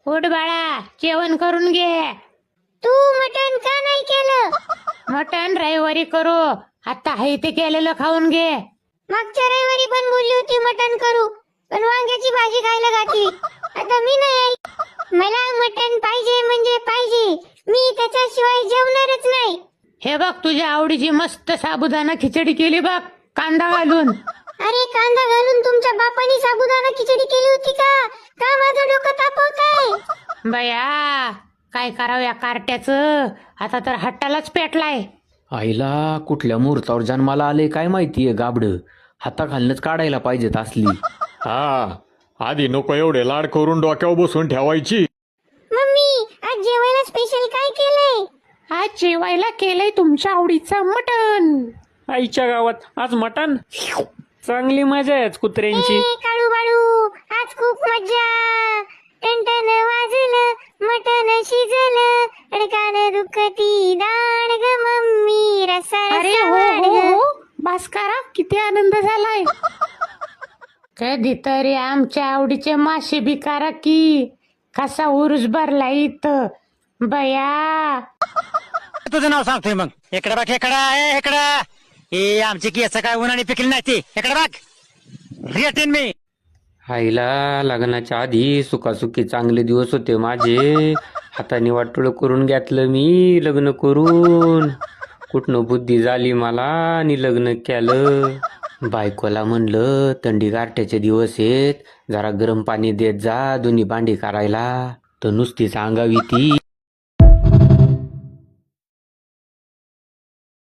उठ बाळा, जेवण करून घे. तू मटण का नाही केलं? मटण रविवारी करू, आता आहे ते केलेलं खाऊन घे. मागच्या रविवारी पण बोलली होती मटण करू, पण वांग्याची भाजी खायला घातली. आता मी नाही आई. मला मटण पाहिजे म्हणजे पाहिजे. मी त्याच्याशिवाय जेवणारच नाही. हे बघ, तुझ्या आवडीची मस्त साबुदाणा खिचडी केली बघ, कांदा घालून. अरे कांदा घालून तुमच्या बापानी साबुदाणा खिचडी केली होती का? का माझं डोकं तापवताय? बया, काय करावं या कार्ट्याचं, आता तर हट्टालाच पेटलाय. आईला कुठल्या मुहूर्तावर जन्माला आले काय माहितीये गाबड. हाताखालनच काढायला पाहिजेत असली. हा, आधी नको एवढे लाड करून डोक्यावर बसून ठेवायची. मम्मी, आज जेवायला स्पेशल काय केलंय? आज जेवायला केलंय तुमच्या आवडीचं मटण. आईच्या गावात आज मटण. चांगली मजा आहे आज कुत्र्यांची. ए काळू बाळू, आज खूप मज्जा. टणटण वाजलं, मटण शिजलं, अडकान दुखती दाण ग मम्मी, रसा अरे रसा हो वाढ हो ग. हो, भास्करा, किती आनंद झालाय. कधीतरी आमच्या आवडीचे मासे बी करा की. कसा उरूस भरला इथं बया. तुझं नाव सांगतोय मग. इकडे बघ, इकडं. हे आमची केस काय उन्हाने पिकली नाही ती. इकडे बघ, रेटीन मी. आईला लग्नाच्या आधी सुखासुखी चांगले दिवस होते माझे. हाताने वाटोळ करून घेतलं मी लग्न करून. कुठनं बुद्धी झाली मला आणि लग्न केलं. बायकोला म्हणलं थंडी गारठ्याचे दिवस आहेत, जरा गरम पाणी देत जा दोन्ही भांडी करायला. तर नुसतीच अंगावी ती